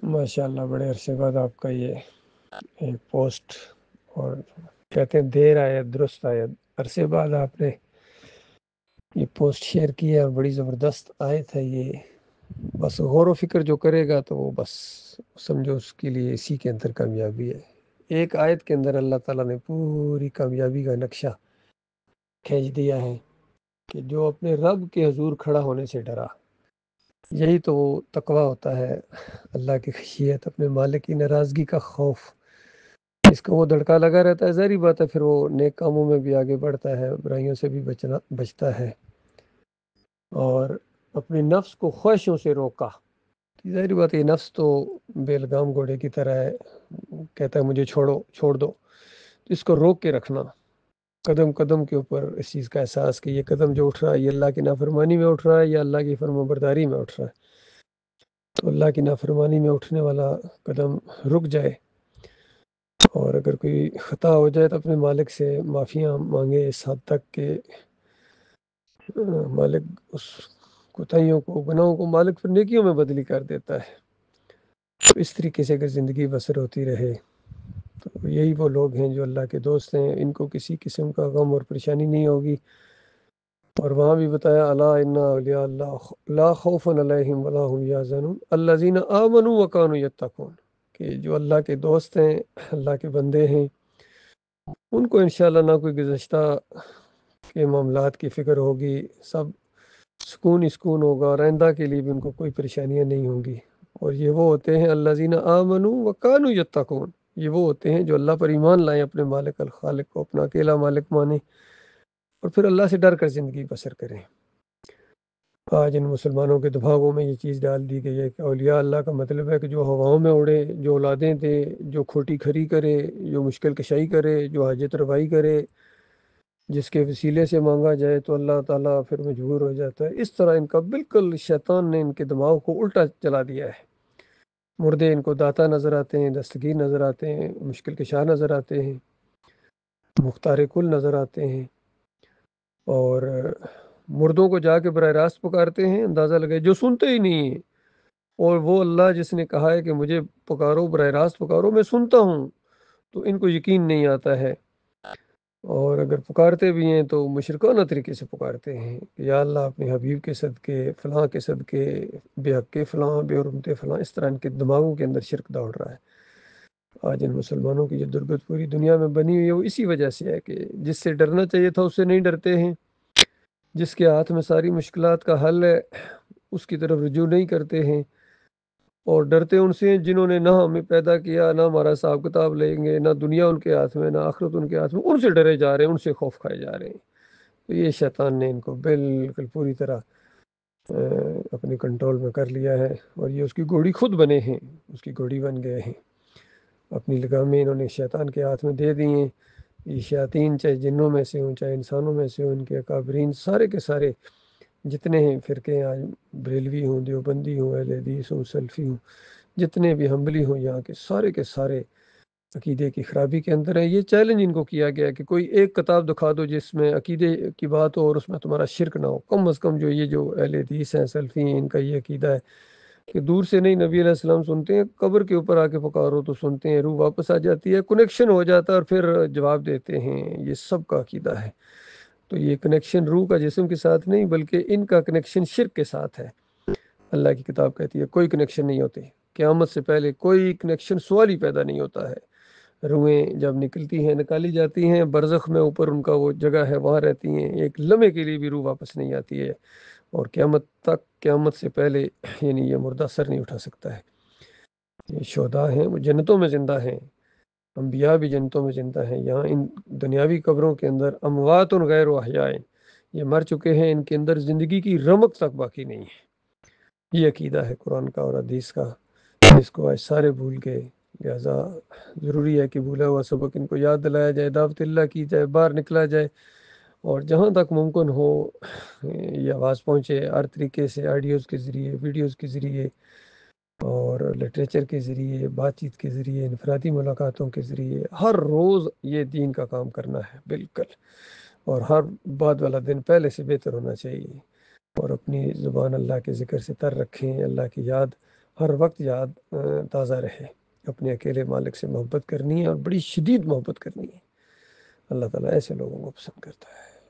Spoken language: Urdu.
ماشاءاللہ بڑے عرصے بعد آپ کا یہ ایک پوسٹ، اور کہتے ہیں دیر آیت درست آیت، عرصے بعد آپ نے یہ پوسٹ شیئر کی ہے اور بڑی زبردست آیت ہے یہ۔ بس غور و فکر جو کرے گا تو وہ بس سمجھو اس کے لیے اسی کے اندر کامیابی ہے۔ ایک آیت کے اندر اللہ تعالیٰ نے پوری کامیابی کا نقشہ کھینچ دیا ہے کہ جو اپنے رب کے حضور کھڑا ہونے سے ڈرا، یہی تو وہ تقویٰ ہوتا ہے، اللہ کی خشیت، اپنے مالک کی ناراضگی کا خوف۔ اس کا وہ دھڑکا لگا رہتا ہے، ظاہری بات ہے پھر وہ نیک کاموں میں بھی آگے بڑھتا ہے، برائیوں سے بھی بچتا ہے، اور اپنے نفس کو خواہشوں سے روکا۔ ظاہری بات ہے یہ نفس تو بے لگام گھوڑے کی طرح ہے، کہتا ہے مجھے چھوڑ دو، اس کو روک کے رکھنا، قدم قدم کے اوپر اس چیز کا احساس کہ یہ قدم جو اٹھ رہا ہے یہ اللہ کی نافرمانی میں اٹھ رہا ہے یا اللہ کی فرما برداری میں اٹھ رہا ہے۔ تو اللہ کی نافرمانی میں اٹھنے والا قدم رک جائے، اور اگر کوئی خطا ہو جائے تو اپنے مالک سے معافیاں مانگے، اس حد تک کہ مالک اس کوتاہیوں کو، گناہوں کو مالک پھر نیکیوں میں بدلی کر دیتا ہے۔ تو اس طریقے سے اگر زندگی بسر ہوتی رہے تو یہی وہ لوگ ہیں جو اللہ کے دوست ہیں، ان کو کسی قسم کا غم اور پریشانی نہیں ہوگی۔ اور وہاں بھی بتایا الا ان اولیاء اللہ لا خوف علیہم ولا هم یحزنون الذین آمنوا وکانوا یتقون، کہ جو اللہ کے دوست ہیں، اللہ کے بندے ہیں، ان کو انشاءاللہ نہ کوئی گزشتہ کے معاملات کی فکر ہوگی، سب سکون ہی سکون ہوگا، اور آئندہ کے لیے بھی ان کو کوئی پریشانیاں نہیں ہوں گی۔ اور یہ وہ ہوتے ہیں الذین آمنوا وکانوا یتقون، یہ وہ ہوتے ہیں جو اللہ پر ایمان لائیں، اپنے مالک الخالق کو اپنا اکیلا مالک مانیں، اور پھر اللہ سے ڈر کر زندگی بسر کریں۔ آج ان مسلمانوں کے دماغوں میں یہ چیز ڈال دی گئی ہے کہ اولیاء اللہ کا مطلب ہے کہ جو ہواؤں میں اڑے، جو اولادیں دے، جو کھوٹی کھری کرے، جو مشکل کشائی کرے، جو حاجت روائی کرے، جس کے وسیلے سے مانگا جائے تو اللہ تعالیٰ پھر مجبور ہو جاتا ہے۔ اس طرح ان کا بالکل شیطان نے ان کے دماغ کو الٹا چلا دیا ہے۔ مردے ان کو داتا نظر آتے ہیں، دستگیر نظر آتے ہیں، مشکل کشا نظر آتے ہیں، مختار کل نظر آتے ہیں، اور مردوں کو جا کے براہ راست پکارتے ہیں، اندازہ لگائے جو سنتے ہی نہیں ہیں۔ اور وہ اللہ جس نے کہا ہے کہ مجھے پکارو، براہ راست پکارو، میں سنتا ہوں، تو ان کو یقین نہیں آتا ہے، اور اگر پکارتے بھی ہیں تو مشرکانہ طریقے سے پکارتے ہیں کہ یا اللہ اپنے حبیب کے صدقے، فلاں کے صدقے، بے حق کے فلاں، بے حرمت فلاں، اس طرح ان کے دماغوں کے اندر شرک دوڑ رہا ہے۔ آج ان مسلمانوں کی جو درگت پوری دنیا میں بنی ہوئی ہے وہ اسی وجہ سے ہے کہ جس سے ڈرنا چاہیے تھا اس سے نہیں ڈرتے ہیں، جس کے ہاتھ میں ساری مشکلات کا حل ہے اس کی طرف رجوع نہیں کرتے ہیں، اور ڈرتے ان سے ہیں جنہوں نے نہ ہمیں پیدا کیا، نہ ہمارا حساب کتاب لیں گے، نہ دنیا ان کے ہاتھ میں، نہ آخرت ان کے ہاتھ میں، ان سے ڈرے جا رہے ہیں، ان سے خوف کھائے جا رہے ہیں۔ تو یہ شیطان نے ان کو بالکل پوری طرح اپنے کنٹرول میں کر لیا ہے، اور یہ اس کی گھوڑی خود بنے ہیں، اس کی گھوڑی بن گئے ہیں، اپنی لگامیں انہوں نے شیطان کے ہاتھ میں دے دی ہیں۔ یہ شیاطین چاہے جنوں میں سے ہوں چاہے انسانوں میں سے ہوں، ان کے اکابرین سارے کے سارے جتنے ہیں فرقے ہیں، آج بریلوی ہوں، دیوبندی ہوں، اہل حدیث ہوں، سلفی ہوں، جتنے بھی حنبلی ہوں، یہاں کے سارے عقیدے کی خرابی کے اندر ہے۔ یہ چیلنج ان کو کیا گیا کہ کوئی ایک کتاب دکھا دو جس میں عقیدے کی بات ہو اور اس میں تمہارا شرک نہ ہو، کم از کم جو اہل حدیث ہیں، سلفی ہیں، ان کا یہ عقیدہ ہے کہ دور سے نہیں، نبی علیہ السلام سنتے ہیں، قبر کے اوپر آ کے پکارو تو سنتے ہیں، روح واپس آ جاتی ہے، کنیکشن ہو جاتا ہے اور پھر جواب دیتے ہیں۔ یہ سب کا عقیدہ ہے۔ تو یہ کنیکشن روح کا جسم کے ساتھ نہیں بلکہ ان کا کنیکشن شرک کے ساتھ ہے۔ اللہ کی کتاب کہتی ہے کوئی کنیکشن نہیں ہوتے، قیامت سے پہلے کوئی کنیکشن سوال ہی پیدا نہیں ہوتا ہے۔ روحیں جب نکلتی ہیں، نکالی جاتی ہیں، برزخ میں اوپر ان کا وہ جگہ ہے، وہاں رہتی ہیں، ایک لمحے کے لیے بھی روح واپس نہیں آتی ہے، اور قیامت سے پہلے یعنی یہ مردہ سر نہیں اٹھا سکتا ہے۔ یہ شہداء ہیں، وہ جنتوں میں زندہ ہیں، انبیاء بھی جنتوں میں زندہ ہیں۔ یہاں ان دنیاوی قبروں کے اندر اموات غیر احیاء، یہ مر چکے ہیں، ان کے اندر زندگی کی رمق تک باقی نہیں ہے۔ یہ عقیدہ ہے قرآن کا اور حدیث کا، جس کو آج سارے بھول گئے، لہذا ضروری ہے کہ بھولا ہوا سبق ان کو یاد دلایا جائے، دعوت اللہ کی جائے، باہر نکلا جائے، اور جہاں تک ممکن ہو یہ آواز پہنچے ہر طریقے سے، آڈیوز کے ذریعے، ویڈیوز کے ذریعے، اور لٹریچر کے ذریعے، بات چیت کے ذریعے، انفرادی ملاقاتوں کے ذریعے، ہر روز یہ دین کا کام کرنا ہے بالکل، اور ہر بعد والا دن پہلے سے بہتر ہونا چاہیے، اور اپنی زبان اللہ کے ذکر سے تر رکھیں، اللہ کی یاد ہر وقت یاد تازہ رہے. اپنے اکیلے مالک سے محبت کرنی ہے اور بڑی شدید محبت کرنی ہے. اللہ تعالیٰ ایسے لوگوں کو پسند کرتا ہے.